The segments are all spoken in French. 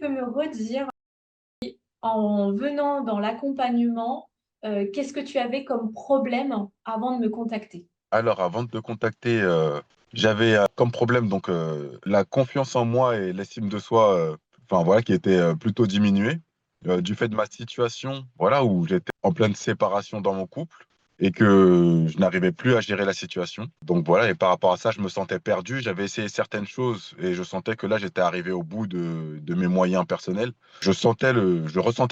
peux me redire, en venant dans l'accompagnement, qu'est-ce que tu avais comme problème avant de me contacter? Alors, avant de te contacter, j'avais comme problème donc la confiance en moi et l'estime de soi, enfin voilà, qui était plutôt diminuée du fait de ma situation, voilà, où j'étais en pleine séparation dans mon couple et que je n'arrivais plus à gérer la situation. Donc voilà, et par rapport à ça, je me sentais perdu. J'avais essayé certaines choses et je sentais que là, j'étais arrivé au bout de mes moyens personnels. Je ressentais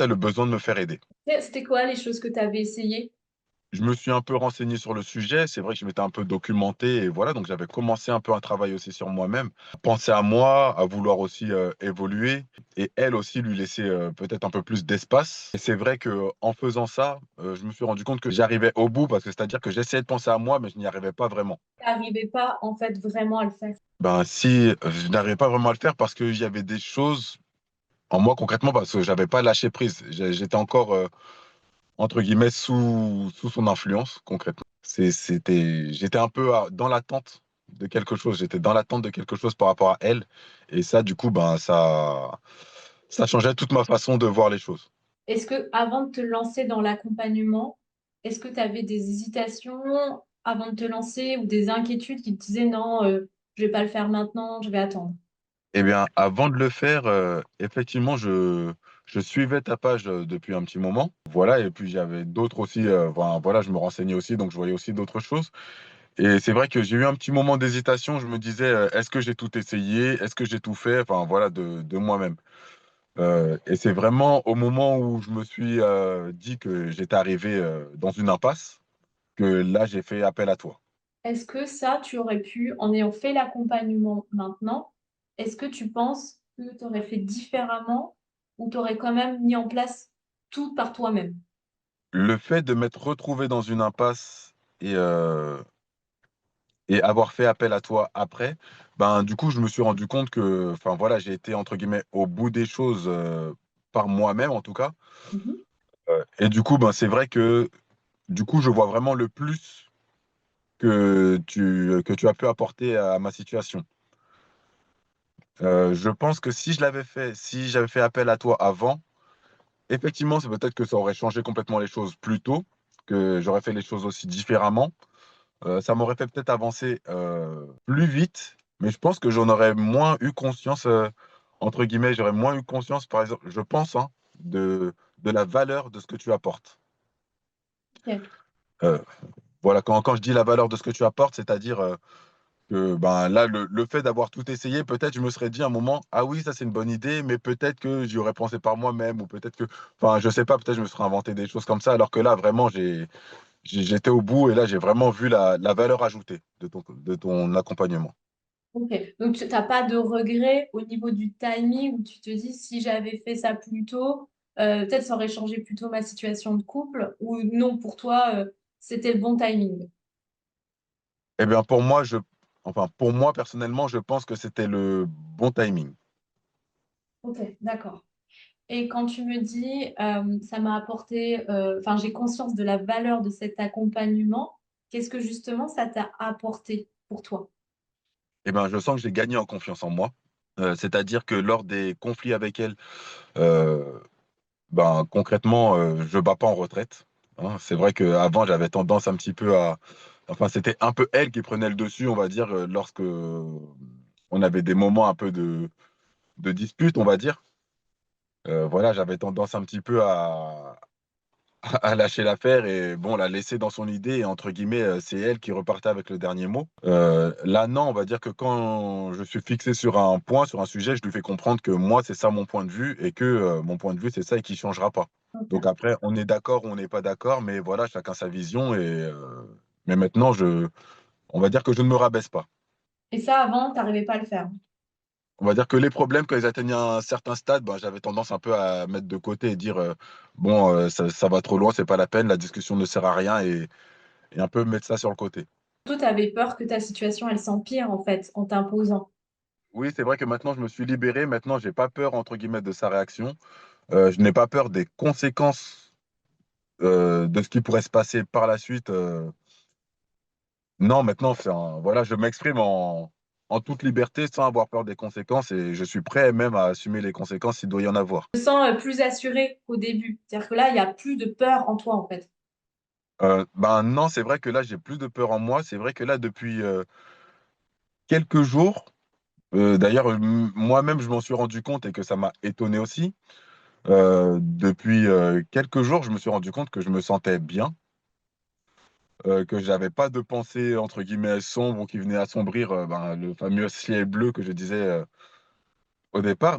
le besoin de me faire aider. C'était quoi les choses que tu avais essayées? Je me suis un peu renseigné sur le sujet. C'est vrai que je m'étais un peu documenté et voilà, donc j'avais commencé un peu un travail aussi sur moi-même. Penser à moi, à vouloir aussi évoluer et elle aussi lui laisser peut-être un peu plus d'espace. Et c'est vrai que en faisant ça, je me suis rendu compte que j'arrivais au bout parce que c'est-à-dire que j'essayais de penser à moi, mais je n'y arrivais pas vraiment. Tu n'arrivais pas, en fait, vraiment à le faire. Ben si, je n'arrivais pas vraiment à le faire parce qu'il y avait des choses en moi concrètement parce que j'avais pas lâché prise. J'étais encore entre guillemets, sous son influence, concrètement. J'étais un peu dans l'attente de quelque chose. J'étais dans l'attente de quelque chose par rapport à elle. Et ça, du coup, ben, ça changeait toute ma façon de voir les choses. Est-ce que, avant de te lancer dans l'accompagnement, est-ce que tu avais des hésitations avant de te lancer ou des inquiétudes qui te disaient non, je vais pas le faire maintenant, je vais attendre? Eh bien, avant de le faire, effectivement, je suivais ta page depuis un petit moment. Voilà, et puis j'avais d'autres aussi. Voilà, je me renseignais aussi, donc je voyais aussi d'autres choses. Et c'est vrai que j'ai eu un petit moment d'hésitation. Je me disais, est-ce que j'ai tout essayé? Est-ce que j'ai tout fait? Enfin, voilà, de moi-même. Et c'est vraiment au moment où je me suis dit que j'étais arrivé dans une impasse que là, j'ai fait appel à toi. Est-ce que ça, tu aurais pu, en ayant fait l'accompagnement maintenant, est-ce que tu penses que tu aurais fait différemment ou tu aurais quand même mis en place tout par toi-même? Le fait de m'être retrouvé dans une impasse et avoir fait appel à toi après, ben, du coup, je me suis rendu compte que, enfin voilà, j'ai été entre guillemets au bout des choses par moi-même en tout cas. Mhm. Et du coup, ben, c'est vrai que du coup, je vois vraiment le plus que tu as pu apporter à ma situation. Je pense que si j'avais fait appel à toi avant, effectivement, c'est peut-être que ça aurait changé complètement les choses plus tôt, que j'aurais fait les choses aussi différemment. Ça m'aurait fait peut-être avancer plus vite, mais je pense que j'en aurais moins eu conscience, entre guillemets, j'aurais moins eu conscience, par exemple, je pense, hein, de la valeur de ce que tu apportes. Ok. Euh, voilà, quand je dis la valeur de ce que tu apportes, c'est-à-dire que ben, là, le fait d'avoir tout essayé, peut-être je me serais dit à un moment, ah oui, ça c'est une bonne idée, mais peut-être que j'y aurais pensé par moi-même, ou peut-être que, enfin, je sais pas, peut-être je me serais inventé des choses comme ça, alors que là, vraiment, j'étais au bout et là, j'ai vraiment vu la valeur ajoutée de ton accompagnement. Ok. Donc, tu n'as pas de regret au niveau du timing où tu te dis si j'avais fait ça plus tôt, peut-être ça aurait changé plutôt ma situation de couple ou non, pour toi, c'était le bon timing. Eh bien, enfin, pour moi, personnellement, je pense que c'était le bon timing. Ok, d'accord. Et quand tu me dis, ça m'a apporté, enfin, j'ai conscience de la valeur de cet accompagnement, qu'est-ce que justement ça t'a apporté pour toi? Eh bien, je sens que j'ai gagné en confiance en moi. C'est-à-dire que lors des conflits avec elle, euh, ben, concrètement, je bats pas en retraite. Hein. C'est vrai qu'avant, j'avais tendance un petit peu à... Enfin, c'était un peu elle qui prenait le dessus, on va dire, lorsque on avait des moments un peu de dispute, on va dire. Voilà, j'avais tendance un petit peu à lâcher l'affaire et bon, la laisser dans son idée. Et entre guillemets, c'est elle qui repartait avec le dernier mot. Là, non, on va dire que quand je suis fixé sur un point, sur un sujet, je lui fais comprendre que moi, c'est ça mon point de vue et que mon point de vue, c'est ça et qu'il ne changera pas. Donc Ok. après, on est d'accord ou on n'est pas d'accord, mais voilà, chacun sa vision. Mais maintenant, on va dire que je ne me rabaisse pas. Et ça, avant, t'arrivais pas à le faire. On va dire que les problèmes, quand ils atteignaient un certain stade, ben, j'avais tendance un peu à mettre de côté et dire bon, ça va trop loin, c'est pas la peine, la discussion ne sert à rien et un peu mettre ça sur le côté. Toi, t'avais peur que ta situation, elle s'empire, en fait, en t'imposant. Oui, c'est vrai que maintenant, je me suis libéré. Maintenant, j'ai pas peur, entre guillemets, de sa réaction. Je n'ai pas peur des conséquences de ce qui pourrait se passer par la suite. Non, maintenant, voilà, je m'exprime en toute liberté sans avoir peur des conséquences et je suis prêt même à assumer les conséquences s'il doit y en avoir. Je me sens plus assurée qu'au début. C'est-à-dire que là, il n'y a plus de peur en toi, en fait. Ben non, c'est vrai que là, j'ai plus de peur en moi. C'est vrai que là, depuis quelques jours, d'ailleurs, moi-même, je m'en suis rendu compte et que ça m'a étonné aussi. Depuis quelques jours, je me suis rendu compte que je me sentais bien, que j'avais pas de pensée entre guillemets sombre ou qui venait assombrir ben, le fameux ciel bleu que je disais au départ.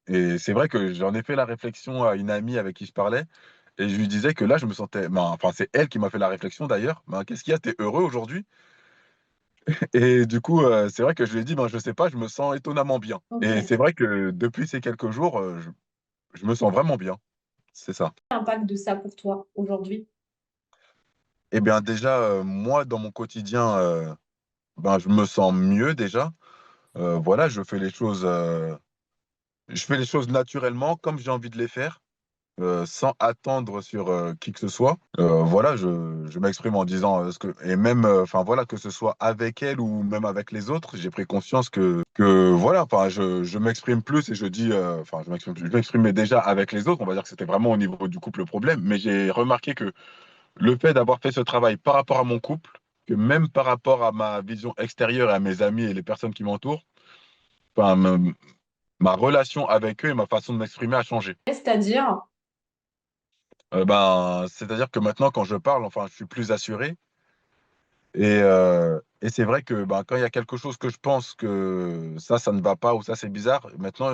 Et c'est vrai que j'en ai fait la réflexion à une amie avec qui je parlais et je lui disais que là, je me sentais, ben, enfin, c'est elle qui m'a fait la réflexion d'ailleurs. Ben, qu'est-ce qu'il y a? T'es heureux aujourd'hui? Et du coup, c'est vrai que je lui ai dit, ben, je sais pas, je me sens étonnamment bien. Et Ok. c'est vrai que depuis ces quelques jours, je me sens vraiment bien. C'est ça. L'impact de ça pour toi aujourd'hui? Eh bien, déjà, moi, dans mon quotidien, ben, je me sens mieux déjà. Voilà, je fais les choses naturellement, comme j'ai envie de les faire, sans attendre sur qui que ce soit. Voilà, je m'exprime en disant ce que, et même, enfin voilà, que ce soit avec elle ou même avec les autres, j'ai pris conscience que voilà, enfin, je m'exprime plus et je dis, enfin, je m'exprimais déjà avec les autres. On va dire que c'était vraiment au niveau du couple le problème, mais j'ai remarqué que le fait d'avoir fait ce travail par rapport à mon couple, que même par rapport à ma vision extérieure et à mes amis et les personnes qui m'entourent, enfin, ma relation avec eux et ma façon de m'exprimer a changé. C'est-à-dire, Ben, c'est-à-dire que maintenant, quand je parle, enfin, je suis plus assuré. Et c'est vrai que ben, quand il y a quelque chose que je pense que ça ne va pas ou ça, c'est bizarre, maintenant,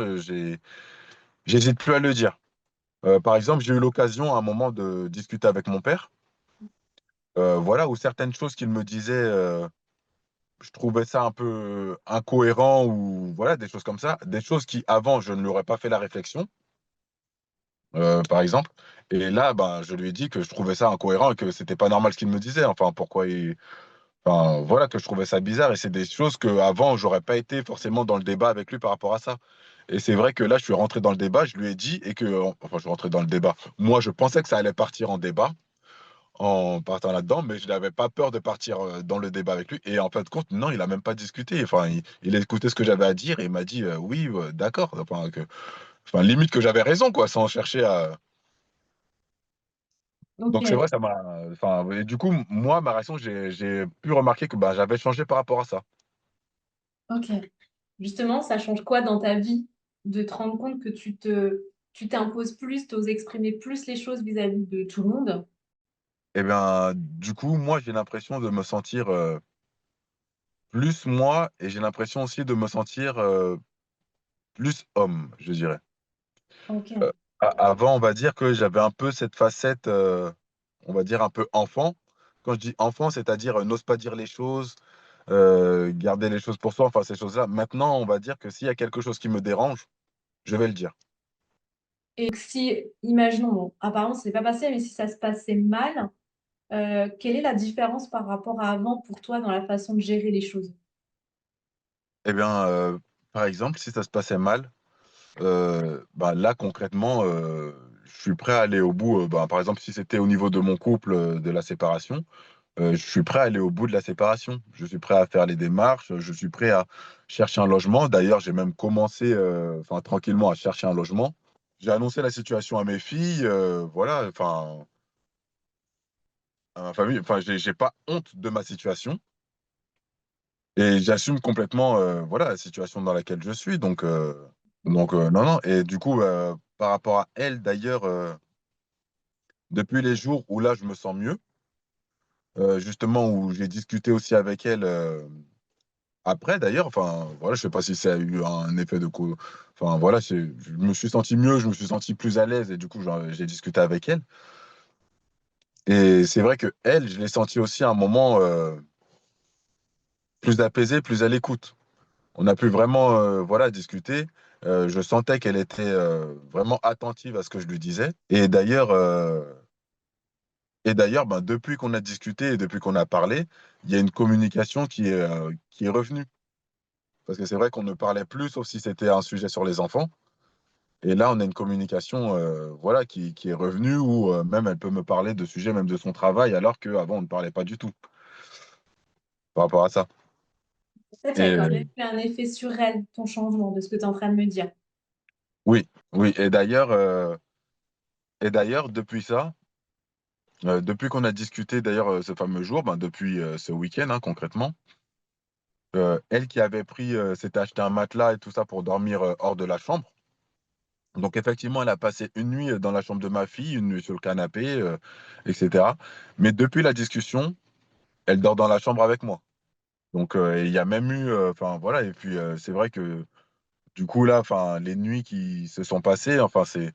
j'hésite plus à le dire. Par exemple, j'ai eu l'occasion à un moment de discuter avec mon père, voilà, où certaines choses qu'il me disait, je trouvais ça un peu incohérent ou voilà, des choses comme ça, des choses qui avant je ne lui aurais pas fait la réflexion, par exemple. Et là, ben, je lui ai dit que je trouvais ça incohérent et que c'était pas normal ce qu'il me disait. Enfin, voilà, que je trouvais ça bizarre. Et c'est des choses que avant j'aurais pas été forcément dans le débat avec lui par rapport à ça. Et c'est vrai que là, je suis rentré dans le débat, je lui ai dit et que, enfin, je suis rentré dans le débat. Moi, je pensais que ça allait partir en débat en partant là-dedans, mais je n'avais pas peur de partir dans le débat avec lui. Et en fin de compte, non, il a même pas discuté. Enfin, il a écouté ce que j'avais à dire et il m'a dit oui, d'accord. Enfin, limite que j'avais raison, quoi, sans chercher à. Donc c'est ok, vrai, ça m'a. Enfin, et du coup, moi, ma réaction, j'ai pu remarquer que bah, j'avais changé par rapport à ça. ok. Justement, ça change quoi dans ta vie de te rendre compte que tu t'imposes plus, t'oses exprimer plus les choses vis-à-vis de tout le monde? Et bien, du coup, moi, j'ai l'impression de me sentir plus moi et j'ai l'impression aussi de me sentir plus homme, je dirais. Ok. Avant, on va dire que j'avais un peu cette facette, on va dire un peu enfant. Quand je dis enfant, c'est-à-dire n'ose pas dire les choses, garder les choses pour soi, enfin ces choses-là. Maintenant, on va dire que s'il y a quelque chose qui me dérange, je vais le dire. Et si, imaginons, bon, apparemment, ce n'est pas passé, mais si ça se passait mal, quelle est la différence par rapport à avant pour toi dans la façon de gérer les choses? Eh bien, par exemple, si ça se passait mal, bah, là, concrètement, je suis prêt à aller au bout. Bah, par exemple, si c'était au niveau de mon couple, de la séparation, je suis prêt à aller au bout de la séparation. Je suis prêt à faire les démarches. Je suis prêt à chercher un logement. D'ailleurs, j'ai même commencé, enfin, tranquillement à chercher un logement. J'ai annoncé la situation à mes filles. Voilà, enfin, à ma famille. Enfin, j'ai pas honte de ma situation et j'assume complètement, voilà, la situation dans laquelle je suis. Non, non. Et du coup, par rapport à elle, d'ailleurs, depuis les jours où là, je me sens mieux, justement, où j'ai discuté aussi avec elle. Après, d'ailleurs, enfin, voilà, je sais pas si ça a eu un effet de coup. Enfin, voilà, je me suis senti mieux, je me suis senti plus à l'aise et du coup, j'ai discuté avec elle. Et c'est vrai que elle, je l'ai senti aussi à un moment plus apaisé, plus à l'écoute. On a pu vraiment, voilà, discuter. Je sentais qu'elle était vraiment attentive à ce que je lui disais. Et d'ailleurs, ben, depuis qu'on a discuté et depuis qu'on a parlé, il y a une communication qui est revenue. Parce que c'est vrai qu'on ne parlait plus, sauf si c'était un sujet sur les enfants. Et là, on a une communication voilà, qui est revenue où même elle peut me parler de sujets, même de son travail, alors qu'avant, on ne parlait pas du tout par rapport à ça. En fait, ça a quand Et même eu un effet sur elle, ton changement, de ce que tu es en train de me dire. oui, oui. Et d'ailleurs, depuis ça, depuis qu'on a discuté d'ailleurs ce fameux jour, ben, depuis ce week-end hein, concrètement, elle qui avait pris, s'était acheté un matelas et tout ça pour dormir hors de la chambre. Donc effectivement, elle a passé une nuit dans la chambre de ma fille, une nuit sur le canapé, etc. Mais depuis la discussion, elle dort dans la chambre avec moi. Donc il y a même eu, enfin voilà, et puis c'est vrai que du coup là, enfin les nuits qui se sont passées, enfin c'est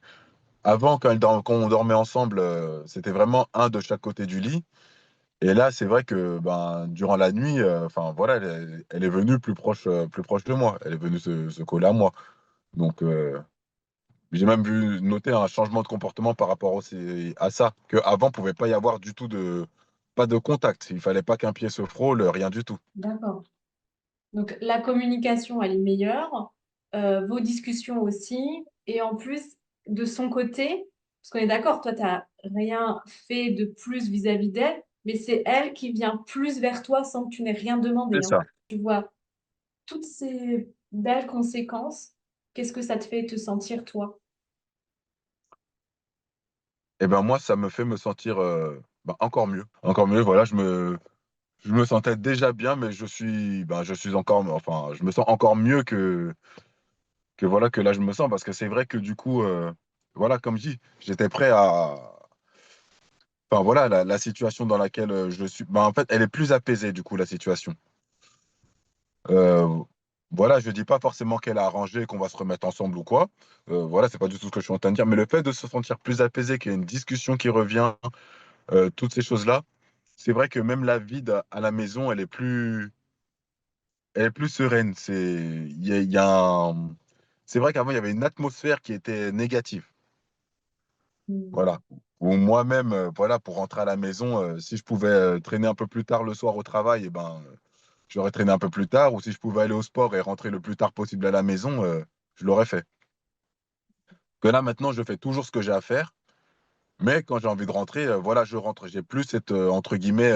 avant quand on dormait ensemble, c'était vraiment un de chaque côté du lit. Et là, c'est vrai que ben durant la nuit, enfin voilà, elle est venue plus proche de moi. Elle est venue se coller à moi. Donc j'ai même vu noter un changement de comportement par rapport à ça, qu'avant, pouvait pas y avoir du tout pas de contact. Il fallait pas qu'un pied se frôle, rien du tout. D'accord. Donc, la communication, elle est meilleure, vos discussions aussi, et en plus, de son côté, parce qu'on est d'accord, toi, tu n'as rien fait de plus vis-à-vis d'elle, mais c'est elle qui vient plus vers toi sans que tu n'aies rien C'est demandé, hein. ça. Tu vois toutes ces belles conséquences, qu'est-ce que ça te fait te sentir, toi? Et ben moi, ça me fait me sentir ben, encore mieux. Encore mieux, voilà, je me sentais déjà bien, mais je suis encore, enfin, je me sens encore mieux que voilà, que là, je me sens, parce que c'est vrai que du coup, voilà, comme je dis, j'étais prêt à, enfin voilà, la situation dans laquelle je suis, ben, en fait, elle est plus apaisée, du coup, la situation. Euh, voilà, je dis pas forcément qu'elle a arrangé, qu'on va se remettre ensemble ou quoi. Voilà, c'est pas du tout ce que je suis en train de dire. Mais le fait de se sentir plus apaisé, qu'il y a une discussion qui revient, toutes ces choses-là, c'est vrai que même la vie à la maison, elle est plus sereine. Il y a c'est vrai qu'avant, il y avait une atmosphère qui était négative. Hmm. Voilà. Ou moi-même, voilà, pour rentrer à la maison, si je pouvais traîner un peu plus tard le soir au travail, eh ben, j'aurais traîné un peu plus tard. Ou si je pouvais aller au sport et rentrer le plus tard possible à la maison, je l'aurais fait. Que là, maintenant, je fais toujours ce que j'ai à faire. Mais quand j'ai envie de rentrer, voilà, je rentre. J'ai plus cette, entre guillemets,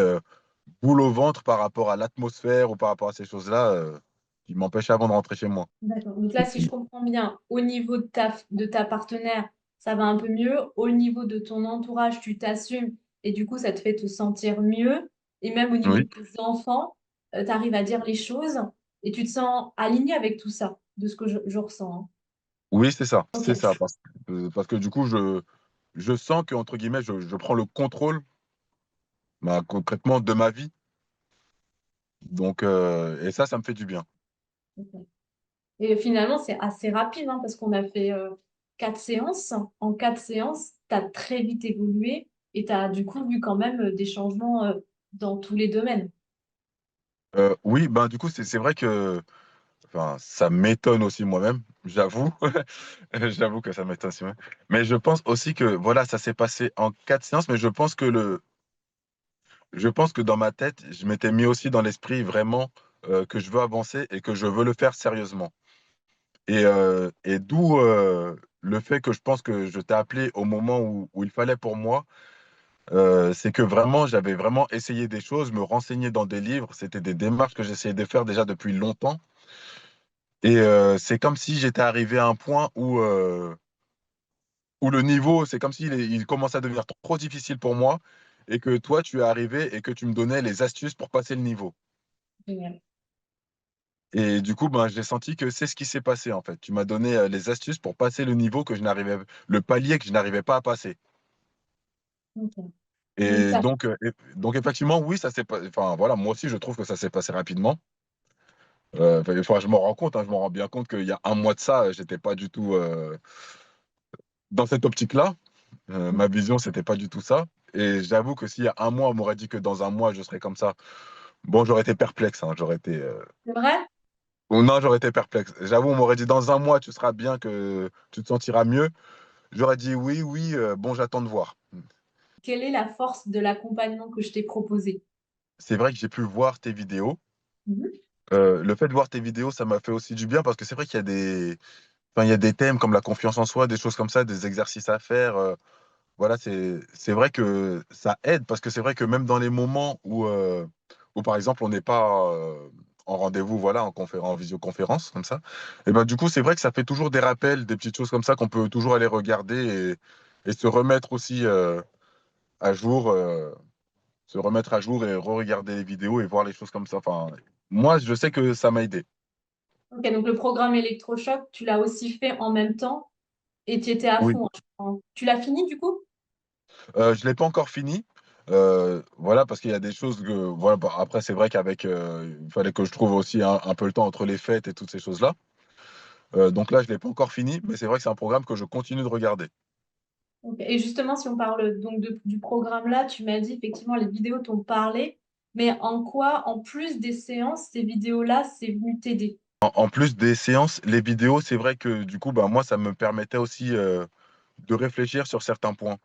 boule au ventre par rapport à l'atmosphère ou par rapport à ces choses-là qui m'empêchent avant de rentrer chez moi. D'accord. Donc là, si je comprends bien, au niveau de ta partenaire, ça va un peu mieux. Au niveau de ton entourage, tu t'assumes et du coup, ça te fait te sentir mieux. Et même au niveau de Oui, tes enfants, tu arrives à dire les choses et tu te sens aligné avec tout ça, de ce que je ressens, hein. oui, c'est ça. C'est Ok. ça. Parce que du coup, je sens que, entre guillemets, je prends le contrôle bah, concrètement de ma vie. Donc, et ça me fait du bien. Ok. Et finalement, c'est assez rapide hein, parce qu'on a fait 4 séances. En 4 séances, tu as très vite évolué et tu as du coup vu quand même des changements dans tous les domaines. Oui, ben, du coup, c'est vrai que enfin, ça m'étonne aussi moi-même, j'avoue. J'avoue que ça m'étonne aussi moi. Mais je pense aussi que voilà, ça s'est passé en 4 séances, mais je pense que dans ma tête, je m'étais mis aussi dans l'esprit vraiment que je veux avancer et que je veux le faire sérieusement. Et d'où le fait que je pense que je t'ai appelé au moment où il fallait pour moi, c'est que vraiment, j'avais vraiment essayé des choses, me renseigner dans des livres. C'était des démarches que j'essayais de faire déjà depuis longtemps. Et c'est comme si j'étais arrivé à un point où le niveau, c'est comme il commençait à devenir trop difficile pour moi et que toi, tu es arrivé et que tu me donnais les astuces pour passer le niveau. Génial. Et du coup, ben, j'ai senti que c'est ce qui s'est passé en fait. Tu m'as donné les astuces pour passer le niveau le palier que je n'arrivais pas à passer. Ok. Donc, Et donc effectivement, oui, ça s'est pas. Enfin voilà, moi aussi, je trouve que ça s'est passé rapidement. Enfin, je m'en rends compte, hein, je m'en rends bien compte qu'il y a un mois de ça, j'étais pas du tout dans cette optique-là. Ma vision, c'était pas du tout ça. Et j'avoue que s'il y a un mois, on m'aurait dit que dans un mois, je serais comme ça. Bon, j'aurais été perplexe, hein, j'aurais été. c'est vrai? Ou non, j'aurais été perplexe. J'avoue, on m'aurait dit dans un mois, tu seras bien, que tu te sentiras mieux. J'aurais dit oui, oui, bon, j'attends de voir. Quelle est la force de l'accompagnement que je t'ai proposé? C'est vrai que j'ai pu voir tes vidéos. Mhm. Le fait de voir tes vidéos, ça m'a fait aussi du bien parce que c'est vrai qu'il y a enfin, il y a des thèmes comme la confiance en soi, des choses comme ça, des exercices à faire. Voilà, c'est vrai que ça aide parce que c'est vrai que même dans les moments où par exemple, on n'est pas en rendez-vous, voilà, en visioconférence, comme ça. Et ben, du coup, c'est vrai que ça fait toujours des rappels, des petites choses comme ça qu'on peut toujours aller regarder et se remettre aussi à jour, se remettre à jour et re-regarder les vidéos et voir les choses comme ça. Enfin, moi, je sais que ça m'a aidé. Ok, donc le programme électrochoc, tu l'as aussi fait en même temps et tu étais à Oui. fond, hein, je crois. Tu l'as fini du coup? Je ne l'ai pas encore fini. Voilà, parce qu'il y a des choses que. Voilà, bah, après, c'est vrai qu'avec. Il fallait que je trouve aussi un peu le temps entre les fêtes et toutes ces choses-là. Donc là, je ne l'ai pas encore fini, mais c'est vrai que c'est un programme que je continue de regarder. Ok. Et justement, si on parle donc du programme là, tu m'as dit effectivement les vidéos t'ont parlé, mais en quoi, en plus des séances, ces vidéos-là, c'est venu t'aider? En plus des séances, les vidéos, c'est vrai que du coup, bah, moi, ça me permettait aussi de réfléchir sur certains points.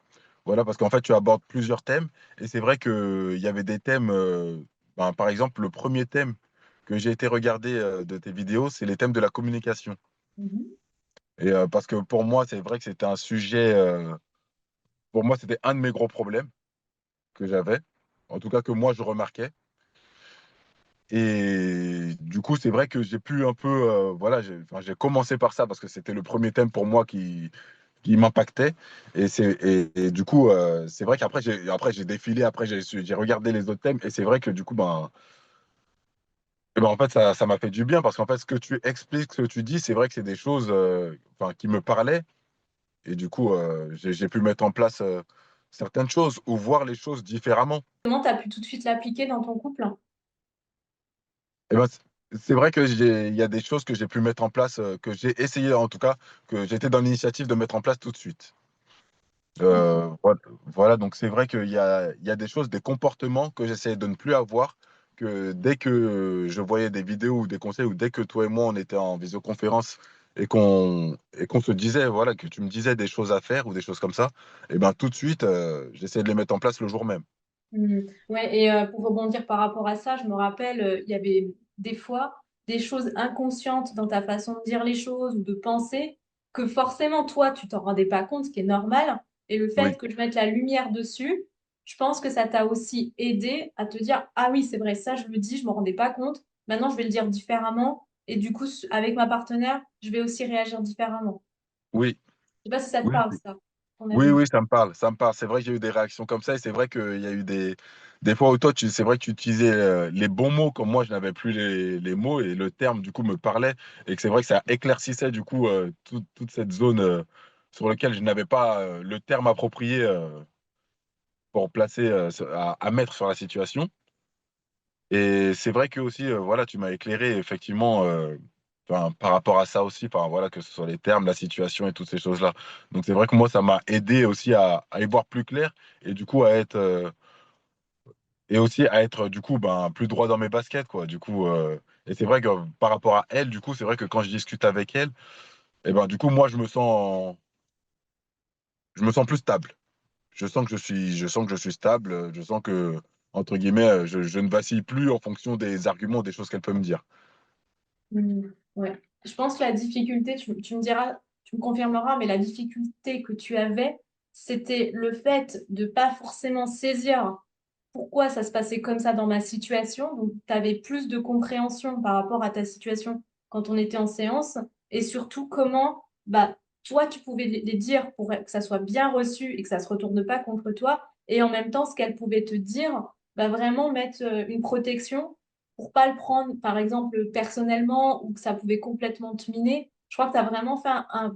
Voilà, parce qu'en fait, tu abordes plusieurs thèmes. Et c'est vrai qu'il y avait des thèmes. Ben, par exemple, le premier thème que j'ai été regarder de tes vidéos, c'est les thèmes de la communication. Mhm. Et parce que pour moi, c'est vrai que c'était un sujet. Pour moi, c'était un de mes gros problèmes que j'avais. En tout cas, que moi, je remarquais. Et du coup, c'est vrai que j'ai pu un peu. Voilà, enfin, j'ai commencé par ça parce que c'était le premier thème pour moi qui m'impactait. Et du coup, c'est vrai qu'après, j'ai défilé, après, j'ai regardé les autres thèmes. Et c'est vrai que du coup, en fait, ça m'a fait du bien parce qu'en fait, ce que tu expliques, ce que tu dis, c'est vrai que c'est des choses enfin, qui me parlaient. Et du coup, j'ai pu mettre en place certaines choses ou voir les choses différemment. Comment tu as pu tout de suite l'appliquer dans ton couple? Et ben, c'est vrai que il y a des choses que j'ai pu mettre en place, que j'ai essayé en tout cas, que j'étais dans l'initiative de mettre en place tout de suite. Voilà, voilà, donc c'est vrai qu'il y a des choses, des comportements que j'essayais de ne plus avoir, que dès que je voyais des vidéos ou des conseils, ou dès que toi et moi on était en visioconférence et qu'on se disait, voilà, que tu me disais des choses à faire ou des choses comme ça, et ben tout de suite, j'essayais de les mettre en place le jour même. Ouais, et pour rebondir par rapport à ça, je me rappelle, il y avait des fois des choses inconscientes dans ta façon de dire les choses ou de penser que forcément toi, tu t'en rendais pas compte, ce qui est normal. Et le Oui, fait que je mette la lumière dessus, je pense que ça t'a aussi aidé à te dire, ah oui, c'est vrai, ça je le dis, je me rendais pas compte. Maintenant, je vais le dire différemment. Et du coup, avec ma partenaire, je vais aussi réagir différemment. oui, Je sais pas si ça te oui. parle, ça, ton Oui, avis. oui, ça me parle, ça me parle. C'est vrai que j'ai eu des réactions comme ça et c'est vrai qu'il y a eu des fois où toi, c'est vrai que tu utilisais les bons mots comme moi, je n'avais plus les mots et le terme, du coup, me parlait et que c'est vrai que ça éclaircissait, du coup, toute cette zone sur laquelle je n'avais pas le terme approprié pour placer, à mettre sur la situation. Et c'est vrai que aussi, voilà, tu m'as éclairé effectivement enfin, par rapport à ça aussi, enfin, voilà, que ce soit les termes, la situation et toutes ces choses-là. Donc c'est vrai que moi, ça m'a aidé aussi à y voir plus clair et du coup à être et aussi à être du coup plus droit dans mes baskets, quoi. Du coup, et c'est vrai que par rapport à elle, du coup, c'est vrai que quand je discute avec elle, et ben du coup, moi, je me sens plus stable. Je sens que je suis stable, je sens que entre guillemets, je ne vacille plus en fonction des arguments, des choses qu'elle peut me dire. Ouais. Je pense que la difficulté, tu me diras, tu me confirmeras, mais la difficulté que tu avais, c'était le fait de pas forcément saisir pourquoi ça se passait comme ça dans ma situation. Donc, tu avais plus de compréhension par rapport à ta situation quand on était en séance et surtout comment bah, toi, tu pouvais les dire pour que ça soit bien reçu et que ça se retourne pas contre toi. Et en même temps, ce qu'elle pouvait te dire, bah, vraiment mettre une protection pour pas le prendre, par exemple, personnellement ou que ça pouvait complètement te miner. Je crois que tu as vraiment fait un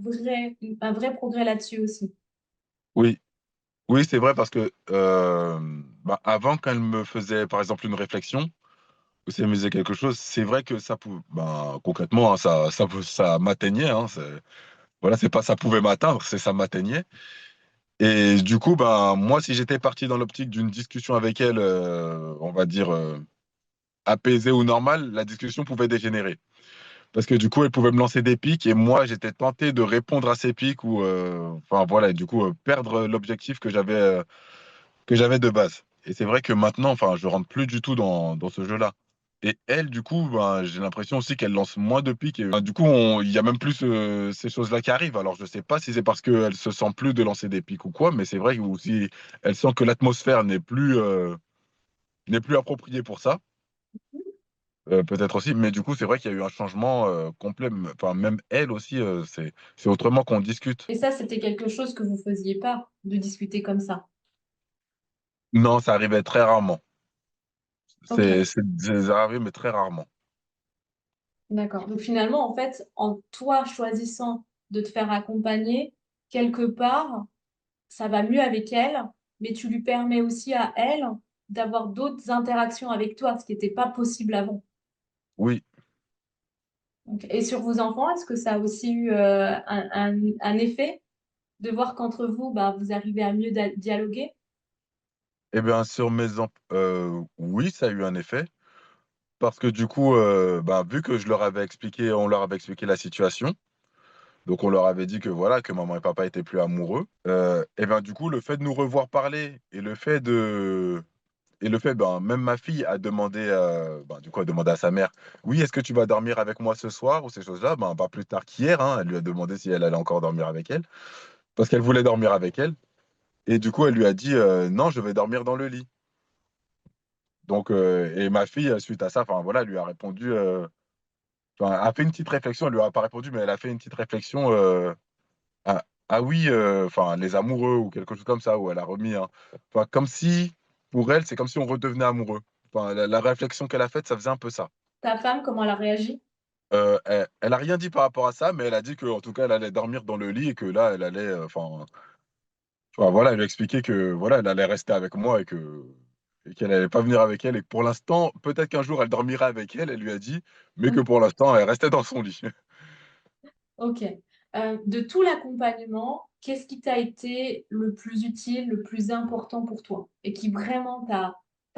vrai progrès là-dessus aussi. Oui, oui, c'est vrai parce que avant, quand elle me faisait par exemple une réflexion, ou si elle me disait quelque chose, c'est vrai que ça pouvait, concrètement, hein, ça m'atteignait. Hein, voilà, c'est pas ça pouvait m'atteindre, c'est ça m'atteignait. Et du coup, moi, si j'étais parti dans l'optique d'une discussion avec elle, on va dire apaisée ou normale, la discussion pouvait dégénérer. Parce que du coup, elle pouvait me lancer des pics et moi, j'étais tenté de répondre à ces pics ou, enfin voilà, et du coup, perdre l'objectif que j'avais de base. Et c'est vrai que maintenant, enfin, je rentre plus du tout dans ce jeu-là. Et elle, du coup, j'ai l'impression aussi qu'elle lance moins de piques. Et, du coup, il y a même plus ces choses-là qui arrivent. Alors, je sais pas si c'est parce qu'elle se sent plus de lancer des piques ou quoi, mais c'est vrai que aussi, elle sent que l'atmosphère n'est plus appropriée pour ça. Peut-être aussi, mais du coup, c'est vrai qu'il y a eu un changement complet. Enfin, même elle aussi, c'est autrement qu'on discute. Et ça, c'était quelque chose que vous faisiez pas, de discuter comme ça. Non, ça arrivait très rarement. Ok, Ça arrive, mais très rarement. d'accord. Donc finalement, en fait, en toi choisissant de te faire accompagner, quelque part, ça va mieux avec elle, mais tu lui permets aussi à elle d'avoir d'autres interactions avec toi, ce qui n'était pas possible avant. Oui. Ok. Et sur vos enfants, est-ce que ça a aussi eu un effet de voir qu'entre vous, bah, vous arrivez à mieux dialoguer? Eh bien, sur oui, ça a eu un effet. Parce que du coup, bah, vu que je leur avais expliqué, on leur avait expliqué la situation, donc on leur avait dit que voilà, que maman et papa étaient plus amoureux. Et ben du coup, le fait de nous revoir parler et le fait, ben, même ma fille a demandé, ben, du coup, a demandé à sa mère, oui, est-ce que tu vas dormir avec moi ce soir ou ces choses-là, ben, pas plus tard qu'hier, hein, elle lui a demandé si elle allait encore dormir avec elle, parce qu'elle voulait dormir avec elle. Et du coup, elle lui a dit, non, je vais dormir dans le lit. Donc, et ma fille, suite à ça, enfin voilà, elle lui a répondu. Enfin, elle a fait une petite réflexion, elle lui a pas répondu, mais elle a fait une petite réflexion. Ah, ah oui, enfin, les amoureux ou quelque chose comme ça, où elle a remis enfin, comme si, pour elle, c'est comme si on redevenait amoureux. Enfin, la réflexion qu'elle a faite, ça faisait un peu ça. Ta femme, comment elle a réagi? Elle a rien dit par rapport à ça, mais elle a dit qu'en tout cas, elle allait dormir dans le lit et que là, elle allait, enfin, voilà, elle lui a expliqué que voilà, elle allait rester avec moi et qu'elle allait pas venir avec elle et que pour l'instant, peut-être qu'un jour, elle dormira avec elle, elle lui a dit, mais que pour l'instant, elle restait dans son lit. Ok. De tout l'accompagnement, qu'est-ce qui t'a été le plus utile, le plus important pour toi et qui vraiment t'a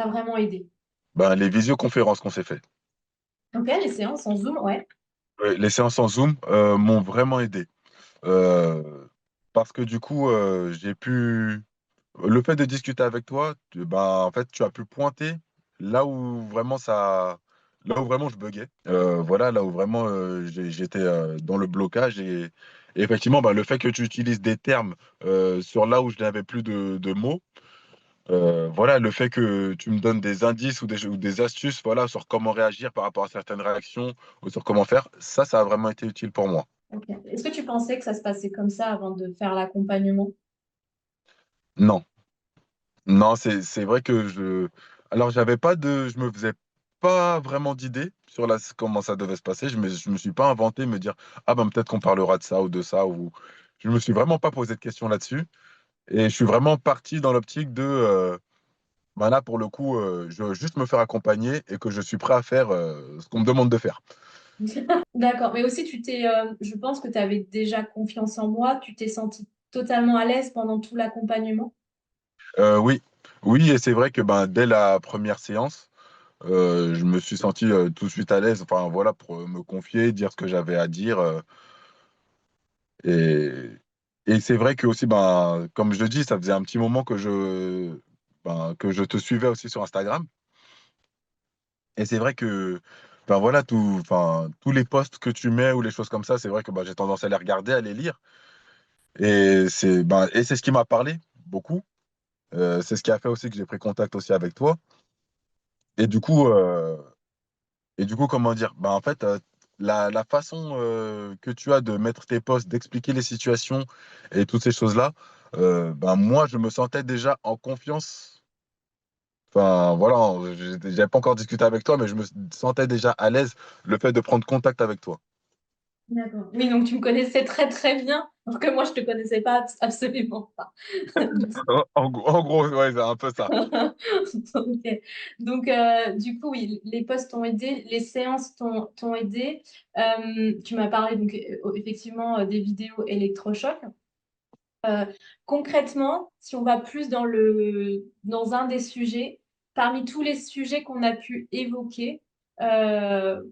vraiment aidé? Ben, les visioconférences qu'on s'est fait. Ok, les séances en Zoom, ouais. Les séances en Zoom m'ont vraiment aidé. Euh, Parce que du coup, j'ai pu. Le fait de discuter avec toi, ben, en fait, tu as pu pointer là où vraiment là où vraiment je buguais. Voilà, là où vraiment j'étais dans le blocage. Et effectivement, ben, le fait que tu utilises des termes sur là où je n'avais plus de mots, voilà, le fait que tu me donnes des indices ou des astuces, voilà, sur comment réagir par rapport à certaines réactions ou sur comment faire, ça a vraiment été utile pour moi. Ok. Est-ce que tu pensais que ça se passait comme ça avant de faire l'accompagnement? Non, non, c'est vrai que alors je me faisais pas vraiment d'idée sur comment ça devait se passer. Je me suis pas inventé me dire, ah ben peut-être qu'on parlera de ça ou de ça ou je me suis vraiment pas posé de questions là-dessus et je suis vraiment parti dans l'optique de, ben là pour le coup, je veux juste me faire accompagner et que je suis prêt à faire ce qu'on me demande de faire. D'accord, mais aussi je pense que tu avais déjà confiance en moi, tu t'es senti totalement à l'aise pendant tout l'accompagnement. Oui, oui, et c'est vrai que ben, dès la première séance, je me suis senti tout de suite à l'aise, enfin voilà, pour me confier, dire ce que j'avais à dire. Et, et c'est vrai que aussi, ben, comme je le dis, ça faisait un petit moment que je te suivais aussi sur Instagram. Et c'est vrai que ben, voilà, tous les posts que tu mets ou les choses comme ça, c'est vrai que ben, j'ai tendance à les regarder, à les lire. Et c'est ce qui m'a parlé beaucoup. C'est ce qui a fait aussi que j'ai pris contact aussi avec toi. Et du coup, euh, Et du coup, comment dire? Bah, en fait, la façon que tu as de mettre tes posts, d'expliquer les situations et toutes ces choses-là, ben, moi, je me sentais déjà en confiance. Enfin, voilà, j'avais pas encore discuté avec toi, mais je me sentais déjà à l'aise le fait de prendre contact avec toi. D'accord. Oui, donc tu me connaissais très très bien, alors que moi je te connaissais pas absolument pas. En gros, ouais, c'est un peu ça. Ok. Donc, du coup, oui, les postes t'ont aidé, les séances t'ont aidé. Tu m'as parlé donc effectivement des vidéos électrochocs. Euh, Concrètement, si on va plus dans un des sujets, parmi tous les sujets qu'on a pu évoquer, euh,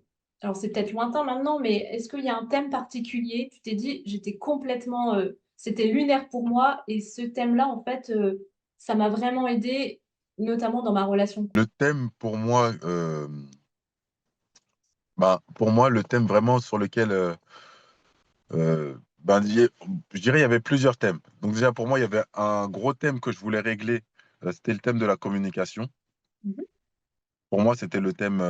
alors c'est peut-être lointain maintenant, mais est-ce qu'il y a un thème particulier? Tu t'es dit, j'étais complètement, c'était lunaire pour moi, et ce thème-là, en fait, ça m'a vraiment aidé, notamment dans ma relation. Le thème pour moi, le thème vraiment sur lequel ben, je dirais il y avait plusieurs thèmes. Donc déjà pour moi, il y avait un gros thème que je voulais régler, c'était le thème de la communication. Mhm. Pour moi, c'était le thème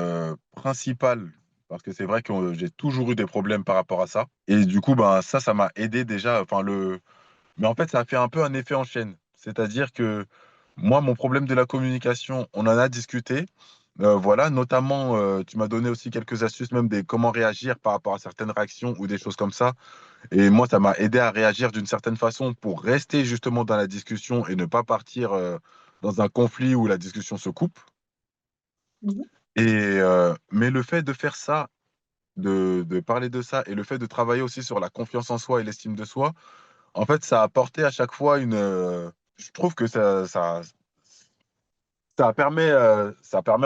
principal, parce que c'est vrai que j'ai toujours eu des problèmes par rapport à ça. Et du coup, ben, ça m'a aidé déjà. Enfin, mais en fait, ça a fait un peu un effet en chaîne. C'est-à-dire que moi, mon problème de la communication, on en a discuté. Voilà, notamment, tu m'as donné aussi quelques astuces, même des comment réagir par rapport à certaines réactions ou des choses comme ça. Et moi, ça m'a aidé à réagir d'une certaine façon pour rester justement dans la discussion et ne pas partir dans un conflit où la discussion se coupe. Mhm. Mais le fait de faire ça, de parler de ça et le fait de travailler aussi sur la confiance en soi et l'estime de soi, en fait, ça a apporté à chaque fois je trouve que ça permet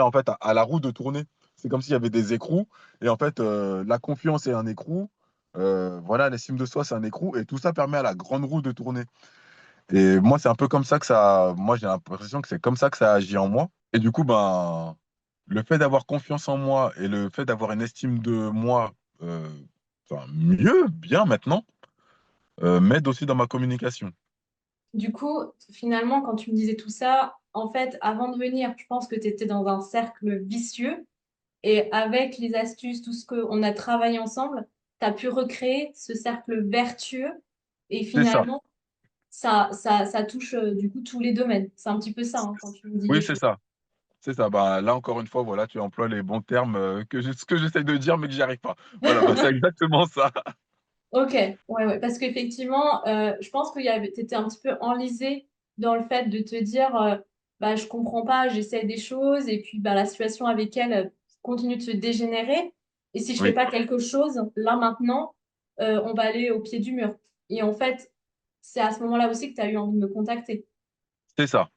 en fait à la roue de tourner. C'est comme s'il y avait des écrous et en fait, la confiance est un écrou. Voilà, l'estime de soi, c'est un écrou et tout ça permet à la grande roue de tourner. Et moi, c'est un peu comme ça que moi, j'ai l'impression que c'est comme ça que ça agit en moi. Et du coup, ben, le fait d'avoir confiance en moi et le fait d'avoir une estime de moi, euh, enfin, mieux, bien maintenant, m'aide aussi dans ma communication. Du coup, finalement, quand tu me disais tout ça, en fait, avant de venir, je pense que tu étais dans un cercle vicieux. Et avec les astuces, tout ce qu'on a travaillé ensemble, tu as pu recréer ce cercle vertueux. Et C'est ça. finalement, ça touche du coup tous les domaines. C'est un petit peu ça, hein, quand tu me dis Oui, les c'est choses. ça. C'est ça. Bah, là, encore une fois, voilà, tu emploies les bons termes ce que j'essaye de dire, mais que j'y arrive pas. Voilà, bah, c'est exactement ça. Ok, ouais, ouais, parce qu'effectivement, je pense que tu étais un petit peu enlisé dans le fait de te dire, bah, je comprends pas, j'essaie des choses, et puis bah, la situation avec elle continue de se dégénérer. Et si je fais Oui, pas quelque chose, là maintenant, on va aller au pied du mur. Et en fait, c'est à ce moment-là aussi que tu as eu envie de me contacter. c'est ça.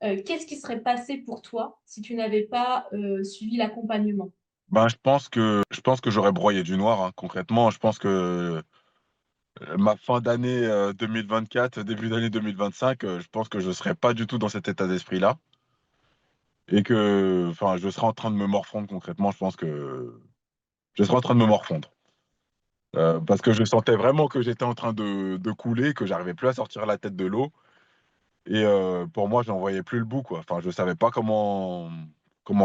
Qu'est-ce qui serait passé pour toi si tu n'avais pas suivi l'accompagnement? Ben, je pense que j'aurais broyé du noir, hein, concrètement. Je pense que ma fin d'année 2024, début d'année 2025, je pense que je ne serais pas du tout dans cet état d'esprit-là. Et que, enfin, je serais en train de me morfondre concrètement. Je pense que je serais en train de me morfondre. Parce que je sentais vraiment que j'étais en train de couler, que j'arrivais plus à sortir la tête de l'eau. Et pour moi, j'en voyais plus le bout, quoi. Enfin, je savais pas comment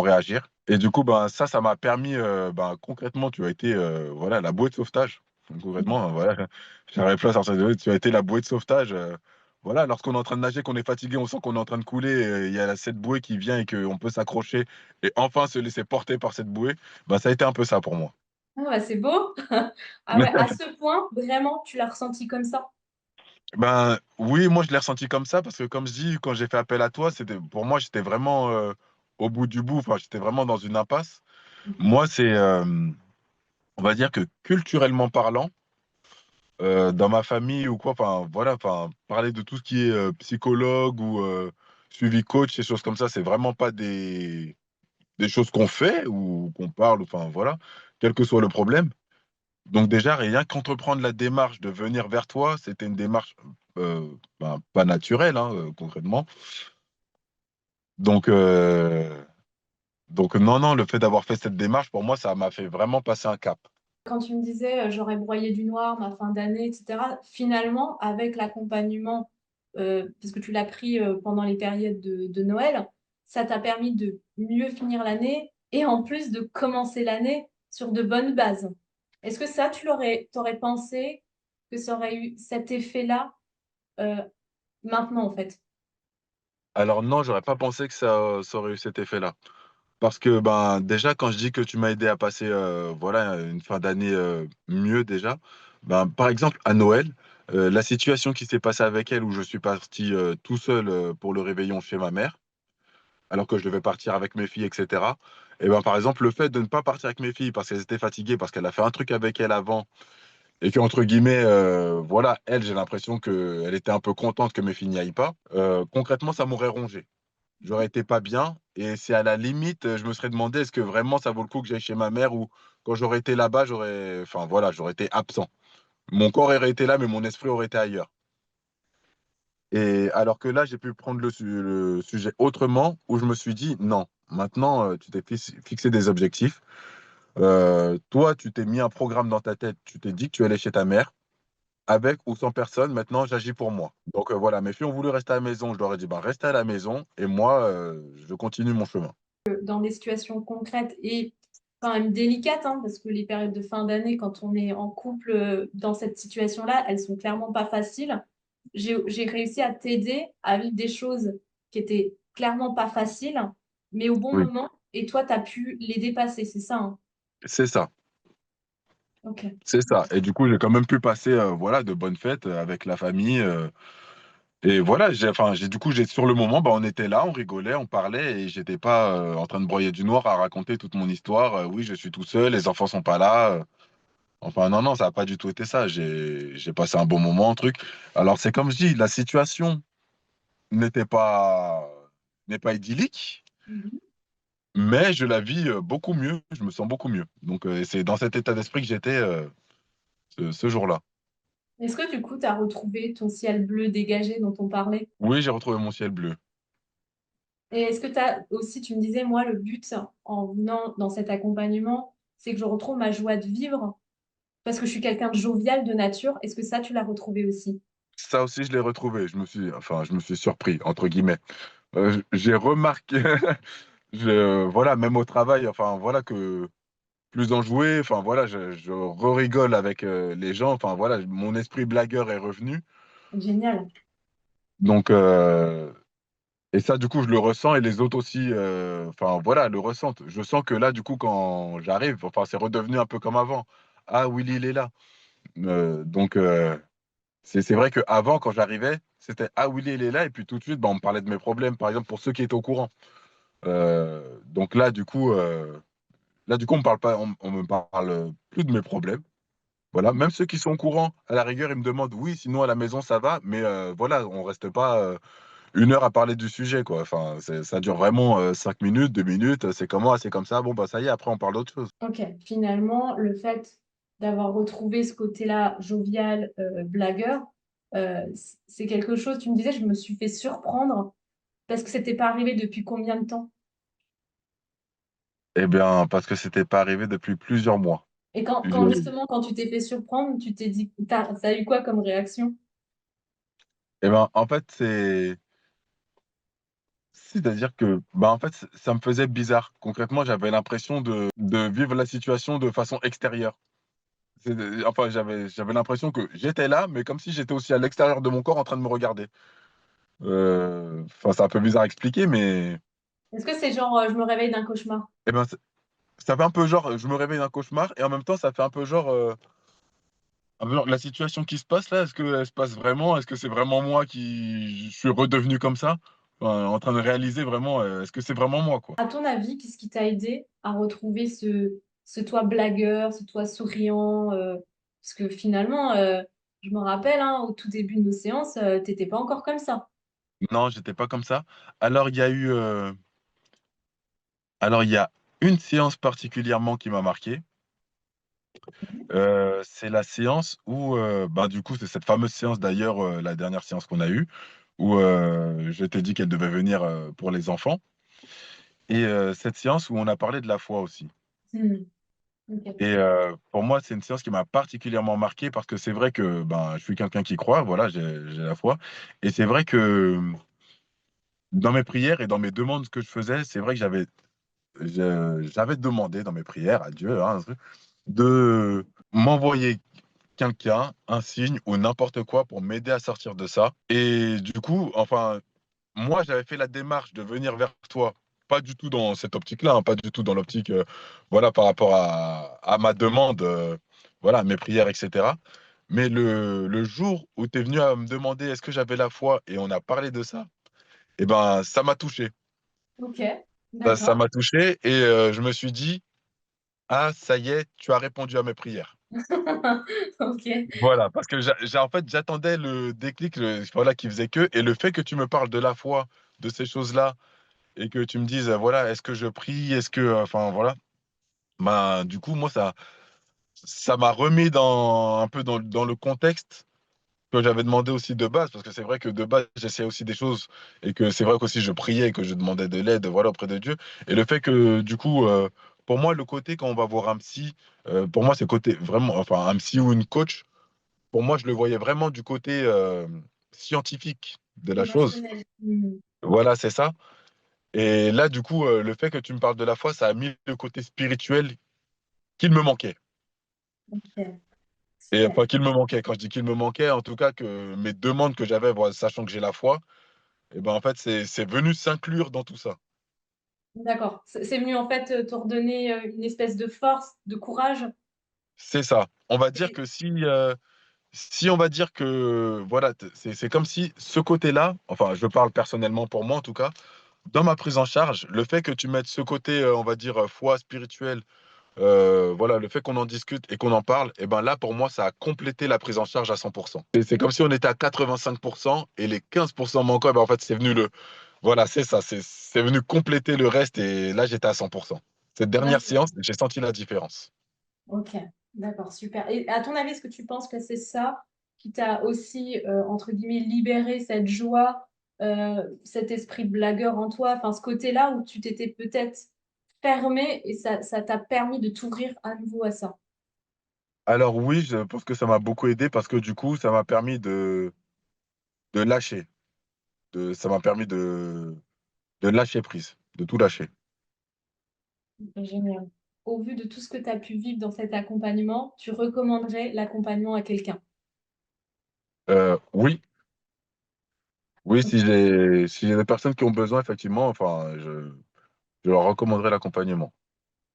réagir. Et du coup, ben, ça m'a permis, ben, concrètement, tu as été voilà, la bouée de sauvetage. Donc, concrètement, voilà, j'arrivais plus à sortir de l'eau. Tu as été la bouée de sauvetage. Voilà, lorsqu'on est en train de nager, qu'on est fatigué, on sent qu'on est en train de couler, il y a cette bouée qui vient et qu'on peut s'accrocher et enfin se laisser porter par cette bouée. Ben, ça a été un peu ça pour moi. Ah ouais, c'est beau. Ah ouais, à ce point, vraiment, tu l'as ressenti comme ça. Ben oui, moi je l'ai ressenti comme ça parce que comme je dis, quand j'ai fait appel à toi, pour moi j'étais vraiment au bout du bout. Enfin, j'étais vraiment dans une impasse. Mhm. Moi, on va dire que culturellement parlant, dans ma famille ou quoi, enfin voilà, enfin parler de tout ce qui est psychologue ou suivi coach, ces choses comme ça, c'est vraiment pas des choses qu'on fait ou qu'on parle. Enfin voilà, quel que soit le problème. Donc déjà, rien qu'entreprendre la démarche de venir vers toi, c'était une démarche ben, pas naturelle, hein, concrètement. Donc, non, non, le fait d'avoir fait cette démarche, pour moi, ça m'a fait vraiment passer un cap. Quand tu me disais j'aurais broyé du noir ma fin d'année, etc., finalement, avec l'accompagnement, parce que tu l'as pris pendant les périodes de Noël, ça t'a permis de mieux finir l'année et en plus de commencer l'année sur de bonnes bases. Est-ce que ça, t'aurais pensé que ça aurait eu cet effet-là euh, maintenant, en fait? Alors non, j'aurais pas pensé que ça aurait eu cet effet-là. Parce que ben déjà, quand je dis que tu m'as aidé à passer voilà, une fin d'année mieux déjà, ben, par exemple à Noël, la situation qui s'est passée avec elle où je suis parti tout seul pour le réveillon chez ma mère, alors que je devais partir avec mes filles, etc. Et ben, par exemple, le fait de ne pas partir avec mes filles parce qu'elles étaient fatiguées, parce qu'elle a fait un truc avec elle avant, et que, entre guillemets, voilà, elle, j'ai l'impression qu'elle était un peu contente que mes filles n'y aillent pas, concrètement, ça m'aurait rongé. J'aurais été pas bien, et c'est à la limite, je me serais demandé est-ce que vraiment ça vaut le coup que j'aille chez ma mère ou quand j'aurais été là-bas, enfin voilà, j'aurais été absent. Mon corps aurait été là, mais mon esprit aurait été ailleurs. Et alors que là, j'ai pu prendre le sujet autrement, où je me suis dit, non, maintenant, tu t'es fixé des objectifs. Toi, tu t'es mis un programme dans ta tête, tu t'es dit que tu allais chez ta mère, avec ou sans personne, maintenant, j'agis pour moi. Donc voilà, mes filles ont voulu rester à la maison, je leur ai dit, bah, restez à la maison, et moi, je continue mon chemin. dans des situations concrètes et quand même délicates, hein, parce que les périodes de fin d'année, quand on est en couple dans cette situation-là, elles sont clairement pas faciles. J'ai réussi à t'aider à vivre des choses qui étaient clairement pas faciles, mais au bon Oui, moment, et toi, tu as pu les dépasser, c'est ça, hein? c'est ça. Ok. C'est ça. Et du coup, j'ai quand même pu passer voilà, de bonnes fêtes avec la famille. Et voilà, du coup, sur le moment, bah, on était là, on rigolait, on parlait et j'étais pas en train de broyer du noir à raconter toute mon histoire. Oui, je suis tout seul, les enfants sont pas là. Enfin, non, non, ça n'a pas du tout été ça. J'ai passé un bon moment, truc. Alors, c'est comme je dis, la situation n'était pas, n'est pas idyllique, Mhm. mais je la vis beaucoup mieux. Je me sens beaucoup mieux. Donc, c'est dans cet état d'esprit que j'étais ce jour-là. Est-ce que du coup, tu as retrouvé ton ciel bleu dégagé dont on parlait? Oui, j'ai retrouvé mon ciel bleu. Et est-ce que tu as aussi, tu me disais, moi, le but en venant dans cet accompagnement, c'est que je retrouve ma joie de vivre parce que je suis quelqu'un de jovial de nature. Est-ce que ça, tu l'as retrouvé aussi? Ça aussi, je l'ai retrouvé. Je me suis surpris, entre guillemets. J'ai remarqué, voilà, même au travail, enfin, voilà, que plus enjoué, enfin, voilà, je rigole avec les gens, enfin, voilà, mon esprit blagueur est revenu. Génial. Donc, et ça, du coup, je le ressens et les autres aussi, enfin, voilà, le ressentent. Je sens que là, du coup, quand j'arrive, enfin, c'est redevenu un peu comme avant. Ah, Willy, il est là. Donc, c'est vrai qu'avant, quand j'arrivais, c'était Ah, Willy, il est là. Et puis tout de suite, bah, on me parlait de mes problèmes, par exemple, pour ceux qui étaient au courant. Donc là, du coup, on me parle pas, on me parle plus de mes problèmes. Voilà, même ceux qui sont au courant, à la rigueur, ils me demandent oui, sinon à la maison ça va, mais voilà, on reste pas 1 heure à parler du sujet, quoi. Enfin, ça dure vraiment 5 minutes, 2 minutes. C'est comment, c'est comme ça. Bon, bah ça y est, après on parle d'autre chose. Ok. Finalement, le fait d'avoir retrouvé ce côté-là jovial, blagueur, c'est quelque chose, tu me disais, je me suis fait surprendre parce que c'était pas arrivé depuis combien de temps? Eh bien, parce que c'était pas arrivé depuis plusieurs mois. Et quand Je- justement, quand tu t'es fait surprendre, tu t'es dit, t'as eu quoi comme réaction? Eh ben, en fait, c'est-à-dire que, bah, en fait, ça me faisait bizarre. Concrètement, j'avais l'impression de vivre la situation de façon extérieure. Enfin, j'avais l'impression que j'étais là, mais comme si j'étais aussi à l'extérieur de mon corps en train de me regarder. Enfin, c'est un peu bizarre à expliquer, mais Est-ce que c'est genre, je me réveille d'un cauchemar? eh ben, ça fait un peu genre, je me réveille d'un cauchemar, et en même temps, ça fait un peu genre, la situation qui se passe là, est-ce qu'elle se passe vraiment? Est-ce que c'est vraiment moi qui je suis redevenu comme ça? Enfin, en train de réaliser vraiment, est-ce que c'est vraiment moi, quoi? À ton avis, qu'est-ce qui t'a aidé à retrouver ce toi blagueur, ce toi souriant parce que finalement, je me rappelle, hein, au tout début de nos séances, t'étais pas encore comme ça. Non, j'étais pas comme ça. Alors, il y a une séance particulièrement qui m'a marqué. C'est la séance où, bah, du coup, c'est cette fameuse séance d'ailleurs, la dernière séance qu'on a eue, où je t'ai dit qu'elle devait venir pour les enfants. Et cette séance où on a parlé de la foi aussi. Hmm, ok. Et pour moi, c'est une séance qui m'a particulièrement marqué parce que c'est vrai que ben, je suis quelqu'un qui croit, voilà, j'ai la foi. Et c'est vrai que dans mes prières et dans mes demandes que je faisais, c'est vrai que j'avais demandé dans mes prières à Dieu hein, de m'envoyer quelqu'un, un signe ou n'importe quoi pour m'aider à sortir de ça. Et du coup, enfin, moi, j'avais fait la démarche de venir vers toi, pas du tout dans cette optique-là, hein, pas du tout dans l'optique, voilà, par rapport à ma demande, voilà, mes prières, etc. Mais le jour où tu es venu à me demander est-ce que j'avais la foi et on a parlé de ça, eh ben, ça m'a touché. Ok, Ça d'accord. m'a touché et je me suis dit, ah, ça y est, tu as répondu à mes prières. Ok. Voilà, parce que en fait, j'attendais le déclic, voilà, qui faisait que, et le fait que tu me parles de la foi, de ces choses-là, et que tu me dises, voilà, est-ce que je prie, est-ce que, enfin, voilà, bah, du coup, moi, ça m'a remis un peu dans le contexte que j'avais demandé aussi de base, parce que c'est vrai que de base, j'essayais aussi des choses, et que c'est vrai qu'aussi je priais, que je demandais de l'aide, voilà, auprès de Dieu, et le fait que, du coup, pour moi, le côté, quand on va voir un psy, pour moi, c'est côté vraiment, enfin, un psy ou une coach, pour moi, je le voyais vraiment du côté scientifique de la chose. Émotionnel. Hmm. Voilà, c'est ça. Et là, du coup, le fait que tu me parles de la foi, ça a mis le côté spirituel qu'il me manquait. Ok, Et super. enfin, qu'il me manquait. Quand je dis qu'il me manquait, en tout cas, que mes demandes que j'avais, voilà, sachant que j'ai la foi, et ben en fait, c'est venu s'inclure dans tout ça. D'accord. C'est venu en fait te redonner une espèce de force, de courage. C'est ça. On va dire Et- que si on va dire que, voilà, c'est comme si ce côté-là, enfin, je parle personnellement pour moi en tout cas, dans ma prise en charge, le fait que tu mettes ce côté, on va dire, foi spirituelle, voilà, le fait qu'on en discute et qu'on en parle, et ben là, pour moi, ça a complété la prise en charge à 100%. C'est comme si on était à 85% et les 15% manquants, eh ben, en fait, c'est venu voilà, c'est ça, c'est venu compléter le reste et là, j'étais à 100%. Cette Ouais, dernière séance, j'ai senti la différence. ok, d'accord, super. Et à ton avis, est-ce que tu penses que c'est ça qui t'a aussi, entre guillemets, libéré cette joie, cet esprit de blagueur en toi, enfin ce côté-là où tu t'étais peut-être fermé et ça t'a permis de t'ouvrir à nouveau à ça? Alors oui, je pense que ça m'a beaucoup aidé parce que du coup, ça m'a permis de lâcher. Ça m'a permis de lâcher prise, de tout lâcher. Génial. Au vu de tout ce que tu as pu vivre dans cet accompagnement, tu recommanderais l'accompagnement à quelqu'un? Oui, oui, si j'ai des personnes qui ont besoin, effectivement, enfin, je leur recommanderais l'accompagnement.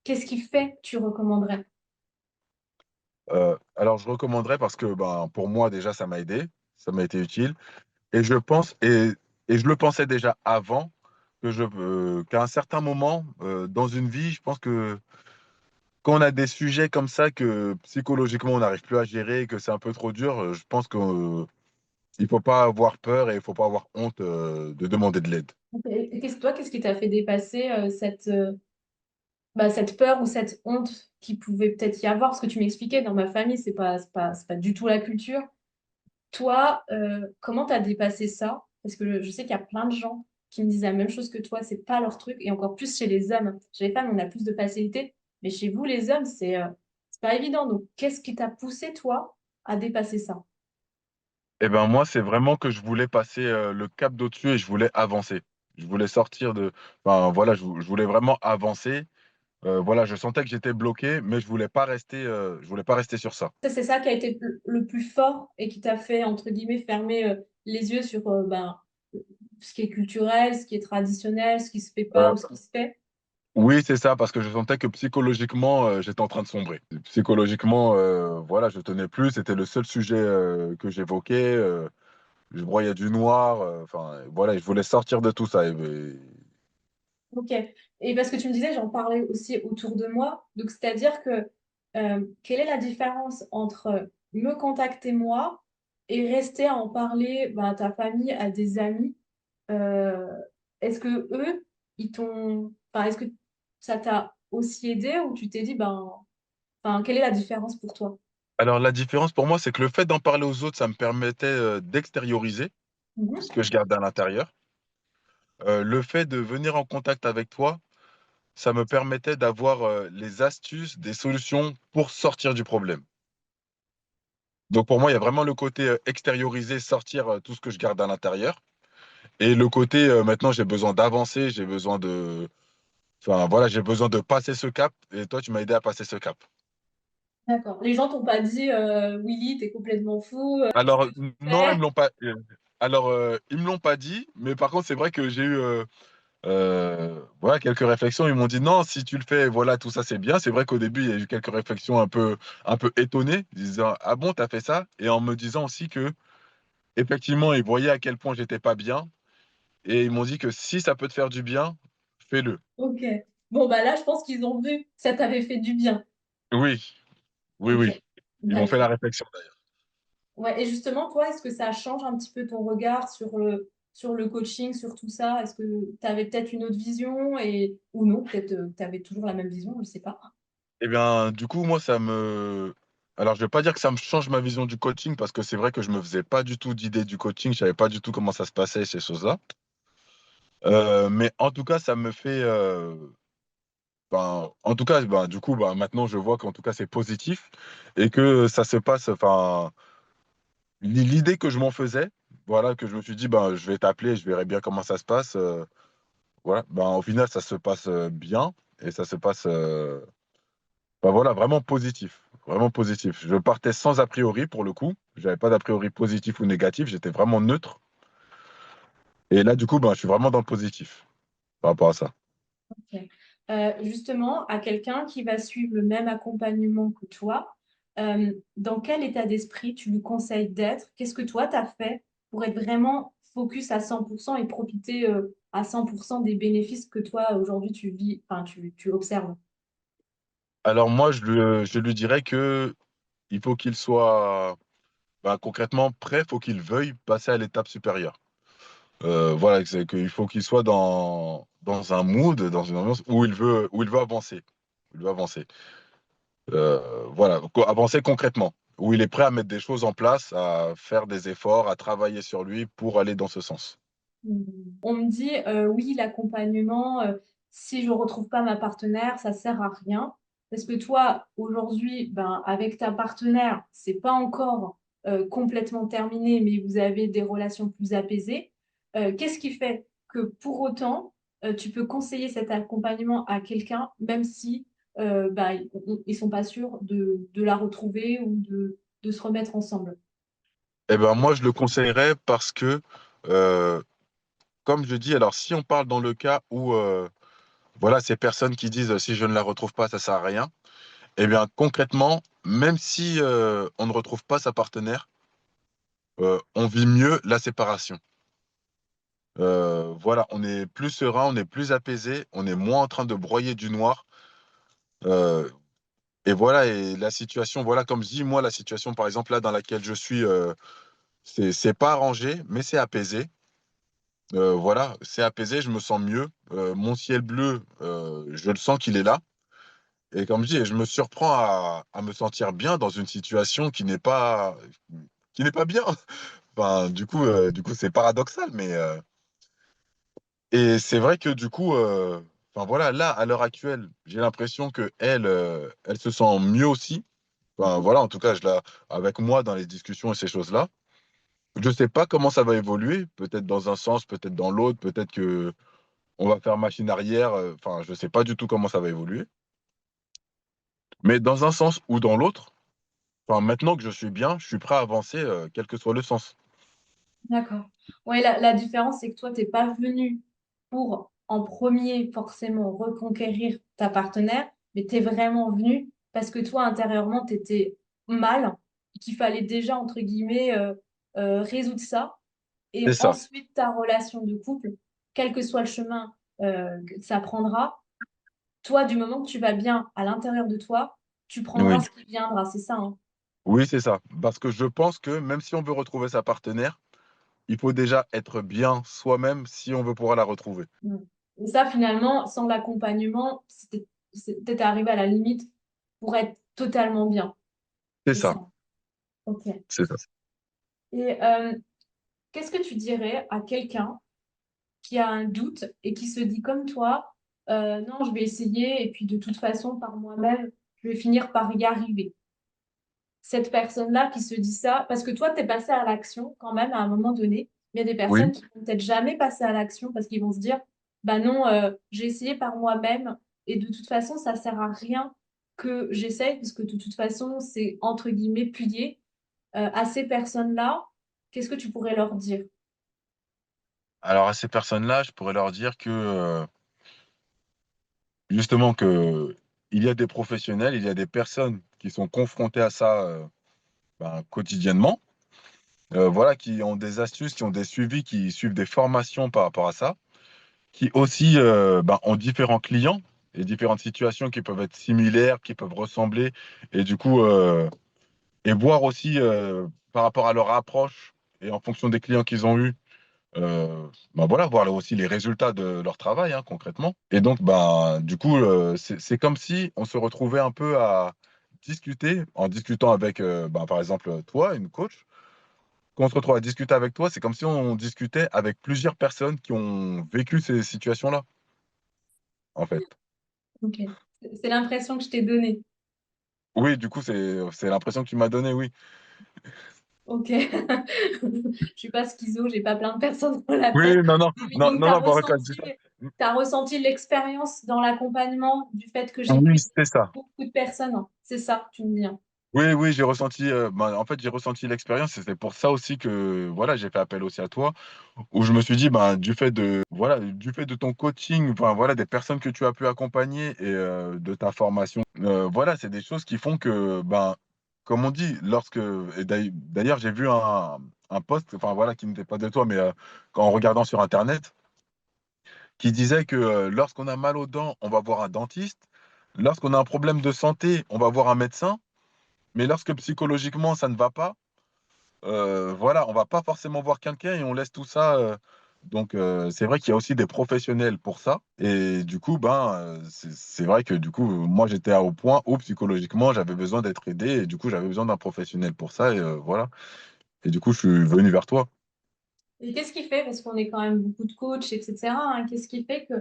Qu'est-ce qui fait que tu recommanderais? Alors, je recommanderais parce que ben, pour moi, déjà, ça m'a aidé, ça m'a été utile. Et je pense, et je le pensais déjà avant, qu'à un certain moment dans une vie, je pense que quand on a des sujets comme ça, que psychologiquement, on n'arrive plus à gérer, que c'est un peu trop dur, je pense qu'il ne faut pas avoir peur et il ne faut pas avoir honte de demander de l'aide. Et qu'est-ce qui t'a fait dépasser cette peur ou cette honte qui pouvait peut-être y avoir? Parce que tu m'expliquais, dans ma famille, c'est pas du tout la culture. Toi, comment tu as dépassé ça? Parce que je sais qu'il y a plein de gens qui me disent la même chose que toi, c'est pas leur truc, et encore plus chez les hommes. Chez les femmes, on a plus de facilité, mais chez vous, les hommes, c'est pas évident. Donc, qu'est-ce qui t'a poussé, toi, à dépasser ça? Et ben moi, c'est vraiment que je voulais passer le cap d'au-dessus et je voulais avancer. Je voulais sortir de. Enfin, voilà, je voulais vraiment avancer. Voilà, je sentais que j'étais bloqué, mais je voulais pas rester sur ça. Ça, c'est ça qui a été le plus fort et qui t'a fait, entre guillemets, fermer les yeux sur ce qui est culturel, ce qui est traditionnel, ce qui se fait pas Euh, ou ce qui se fait. oui, c'est ça, parce que je sentais que psychologiquement, j'étais en train de sombrer. Psychologiquement, voilà, je tenais plus. C'était le seul sujet que j'évoquais. Je broyais du noir. Enfin, voilà, je voulais sortir de tout ça. Ok. Et parce que tu me disais, j'en parlais aussi autour de moi. Donc, c'est-à-dire que quelle est la différence entre me contacter moi et rester à en parler à ta famille, à des amis? Euh, est-ce que eux, est-ce que ça t'a aussi aidé ou tu t'es dit, quelle est la différence pour toi? Alors, la différence pour moi, c'est que le fait d'en parler aux autres, ça me permettait d'extérioriser ce Mhm. que je gardais à l'intérieur. Le fait de venir en contact avec toi, ça me permettait d'avoir les astuces, des solutions pour sortir du problème. Donc pour moi, il y a vraiment le côté extérioriser, sortir tout ce que je garde à l'intérieur. Et le côté maintenant, j'ai besoin d'avancer, j'ai besoin de. Enfin voilà, j'ai besoin de passer ce cap. Et toi, tu m'as aidé à passer ce cap. D'accord. Les gens t'ont pas dit, Willy, t'es complètement fou, qu'est-ce Alors que tu non, ils fais? me l'ont pas. Alors ils me l'ont pas dit, mais par contre, c'est vrai que j'ai eu voilà, quelques réflexions. Ils m'ont dit non, si tu le fais, voilà, tout ça c'est bien. C'est vrai qu'au début, il y a eu quelques réflexions un peu étonnées, disant ah bon, t'as fait ça? Et en me disant aussi que effectivement, ils voyaient à quel point j'étais pas bien. Et ils m'ont dit que si ça peut te faire du bien, fais-le. Ok. Bon, bah là, je pense qu'ils ont vu que ça t'avait fait du bien. Oui, oui, Ok. oui. Ils m'ont fait la D'accord. réflexion d'ailleurs. Ouais, et justement, toi, est-ce que ça change un petit peu ton regard sur le coaching, sur tout ça? Est-ce que tu avais peut-être une autre vision ou non? Peut-être tu avais toujours la même vision, je ne sais pas. Eh bien, du coup, moi, ça me. Alors, je vais pas dire que ça me change ma vision du coaching parce que c'est vrai que je me faisais pas du tout d'idée du coaching. Je savais pas du tout comment ça se passait, ces choses-là. Mais en tout cas, ça me fait. En tout cas, ben, du coup, ben, maintenant, je vois qu'en tout cas, c'est positif et que ça se passe. Enfin, l'idée que je m'en faisais, voilà, que je me suis dit, ben, je vais t'appeler, je verrai bien comment ça se passe. Voilà, ben, au final, ça se passe bien et ça se passe ben, voilà, vraiment positif. Vraiment positif. Je partais sans a priori pour le coup. J'avais pas d'a priori positif ou négatif. J'étais vraiment neutre. Et là, du coup, ben, je suis vraiment dans le positif par rapport à ça. Ok. Justement, à quelqu'un qui va suivre le même accompagnement que toi, dans quel état d'esprit tu lui conseilles d'être? Qu'est-ce que toi, tu as fait pour être vraiment focus à 100% et profiter à 100% des bénéfices que toi, aujourd'hui, tu vis, enfin, tu observes? Alors moi, je lui dirais que il faut qu'il soit ben, concrètement prêt, il faut qu'il veuille passer à l'étape supérieure. Voilà, c'est qu'il faut qu'il soit dans un mood, dans une ambiance où il veut avancer. Il veut avancer. Voilà, avancer concrètement, où il est prêt à mettre des choses en place, à faire des efforts, à travailler sur lui pour aller dans ce sens. Mm. On me dit, oui, l'accompagnement, si je ne retrouve pas ma partenaire, ça sert à rien. Parce que toi, aujourd'hui, ben, avec ta partenaire, c'est pas encore complètement terminé, mais vous avez des relations plus apaisées. Qu'est-ce qui fait que pour autant, tu peux conseiller cet accompagnement à quelqu'un, même si ben, ils sont pas sûrs de la retrouver ou de se remettre ensemble? Eh ben, moi, je le conseillerais parce que, euh, comme je dis, alors si on parle dans le cas où, voilà, ces personnes qui disent si je ne la retrouve pas, ça sert à rien, eh bien, concrètement, même si on ne retrouve pas sa partenaire, on vit mieux la séparation. Voilà, on est plus serein, on est plus apaisé, on est moins en train de broyer du noir. Euh, et voilà, et la situation, voilà, comme je dis, moi, la situation, par exemple, là, dans laquelle je suis, c'est pas arrangé, mais c'est apaisé. Voilà, c'est apaisé, je me sens mieux. Mon ciel bleu, je le sens qu'il est là. Et comme je dis, je me surprends à me sentir bien dans une situation qui n'est pas bien. Enfin, du coup, c'est paradoxal, mais et c'est vrai que du coup, enfin voilà, là, à l'heure actuelle, j'ai l'impression que elle, elle se sent mieux aussi. Enfin voilà, en tout cas, avec moi dans les discussions et ces choses-là. Je sais pas comment ça va évoluer, peut-être dans un sens, peut-être dans l'autre, peut-être que on va faire machine arrière. Enfin, je sais pas du tout comment ça va évoluer. Mais dans un sens ou dans l'autre, enfin maintenant que je suis bien, je suis prêt à avancer, quel que soit le sens. D'accord. Ouais, la différence, c'est que toi, t'es pas venu pour en premier forcément reconquérir ta partenaire, mais tu es vraiment venu parce que toi, intérieurement, tu étais mal, et qu'il fallait déjà, entre guillemets, résoudre ça. C'est Et ça. ensuite, ta relation de couple, quel que soit le chemin que ça prendra, toi, du moment que tu vas bien à l'intérieur de toi, tu prendras Oui. ce qui viendra, c'est ça, hein. Oui, c'est ça. Parce que je pense que même si on veut retrouver sa partenaire, il faut déjà être bien soi-même si on veut pouvoir la retrouver. Mm. Et ça, finalement, sans l'accompagnement, t'étais arrivé à la limite pour être totalement bien. C'est C'est ça. ça. Ok. C'est ça. Et qu'est-ce que tu dirais à quelqu'un qui a un doute et qui se dit comme toi, non, je vais essayer et puis de toute façon, par moi-même, je vais finir par y arriver. Cette personne-là qui se dit ça, parce que toi, tu es passé à l'action quand même à un moment donné. Il y a des Oui. personnes qui vont peut-être jamais passer à l'action parce qu'ils vont se dire, bah non, j'ai essayé par moi-même et de toute façon, ça sert à rien que j'essaye parce que de toute façon, c'est entre guillemets plié. À ces personnes-là, qu'est-ce que tu pourrais leur dire? Alors à ces personnes-là, je pourrais leur dire que justement que il y a des professionnels, il y a des personnes qui sont confrontées à ça ben, quotidiennement, voilà, qui ont des astuces, qui ont des suivis, qui suivent des formations par rapport à ça, qui aussi ben, ont différents clients et différentes situations qui peuvent être similaires, qui peuvent ressembler, et du coup, et voir aussi par rapport à leur approche et en fonction des clients qu'ils ont eus. Ben voilà, voir aussi les résultats de leur travail, hein, concrètement. Et donc, ben, du coup, c'est comme si on se retrouvait un peu à discuter, en discutant avec, ben, par exemple, toi, une coach. Quand on se retrouve à discuter avec toi, c'est comme si on discutait avec plusieurs personnes qui ont vécu ces situations-là, en fait. Ok. C'est l'impression que je t'ai donnée. Oui, du coup, c'est l'impression que tu m'as donnée, oui. Ok. Je suis pas schizo, j'ai pas plein de personnes dans la Oui, tête. non, non, Oui, non, donc, tu non, as non, bon, ressenti. as ressenti l'expérience dans l'accompagnement du fait que j'ai pu Oui, aider c'est ça. beaucoup de personnes, hein. C'est ça, tu me dis, hein. Oui, oui, j'ai ressenti, en fait, j'ai ressenti l'expérience et c'est pour ça aussi que, voilà, j'ai fait appel aussi à toi, où je me suis dit, ben, du fait de voilà, du fait de ton coaching, enfin, voilà, des personnes que tu as pu accompagner et de ta formation, voilà, c'est des choses qui font que, ben, comme on dit, lorsque et d'ailleurs, j'ai vu un post, enfin, voilà, qui n'était pas de toi, mais en regardant sur internet, qui disait que, lorsqu'on a mal aux dents, on va voir un dentiste, lorsqu'on a un problème de santé, on va voir un médecin, mais lorsque psychologiquement ça ne va pas, voilà, on va pas forcément voir quelqu'un et on laisse tout ça, donc c'est vrai qu'il y a aussi des professionnels pour ça et du coup, ben, c'est vrai que du coup, moi j'étais au point où psychologiquement j'avais besoin d'être aidé et du coup j'avais besoin d'un professionnel pour ça et voilà et du coup je suis venu vers toi. Et qu'est-ce qui fait, parce qu'on est quand même beaucoup de coachs, etc., hein, qu'est-ce qui fait que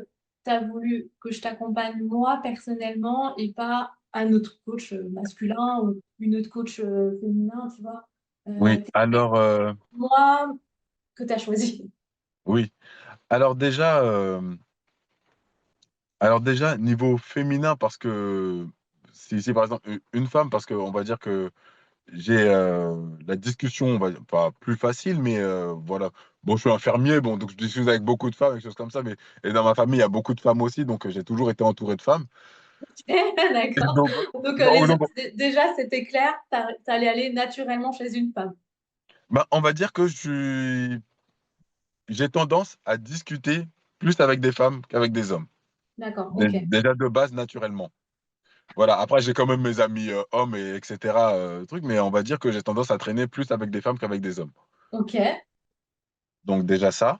tu as voulu que je t'accompagne moi personnellement et pas un autre coach masculin ou une autre coach féminin, tu vois? Oui, Qu'est-ce qui fait que moi que tu as choisi? oui. Alors déjà, niveau féminin parce que si par exemple une femme parce qu'on va dire que j'ai, la discussion, on va pas plus facile, mais voilà. Bon, je suis infirmier, bon, donc je discute avec beaucoup de femmes et choses comme ça, mais et dans ma famille, il y a beaucoup de femmes aussi, donc j'ai toujours été entouré de femmes. Et D'accord. donc Donc, donc donc déjà, c'était clair, tu allais aller naturellement chez une femme. bah, on va dire que j'ai tendance à discuter plus avec des femmes qu'avec des hommes. D'accord, ok. Déjà de base, naturellement. Voilà, après j'ai quand même mes amis, hommes et cetera, trucs, mais on va dire que j'ai tendance à traîner plus avec des femmes qu'avec des hommes. Ok, Donc déjà ça.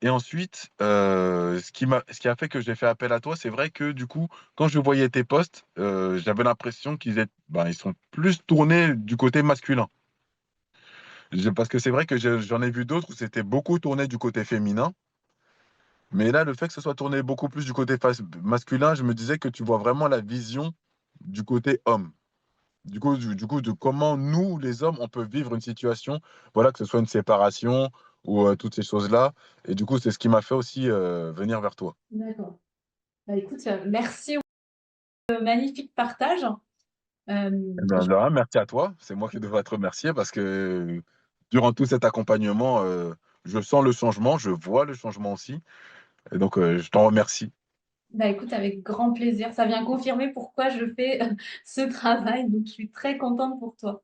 Et ensuite, ce qui a fait que j'ai fait appel à toi, c'est vrai que du coup, quand je voyais tes posts, j'avais l'impression ils sont plus tournés du côté masculin. Parce que c'est vrai que j'en ai vu d'autres où c'était beaucoup tourné du côté féminin. Mais là, le fait que ce soit tourné beaucoup plus du côté masculin, je me disais que tu vois vraiment la vision du côté homme. Du coup, de comment nous, les hommes, on peut vivre une situation, voilà, que ce soit une séparation ou toutes ces choses-là. Et du coup, c'est ce qui m'a fait aussi venir vers toi. d'accord. Bah, écoute, merci, magnifique partage. Euh, Eh ben, de rien, merci à toi. C'est moi qui devrais te remercier parce que durant tout cet accompagnement, je sens le changement, je vois le changement aussi. Et donc, je t'en remercie. Bah écoute, avec grand plaisir. Ça vient confirmer pourquoi je fais ce travail, donc je suis très contente pour toi.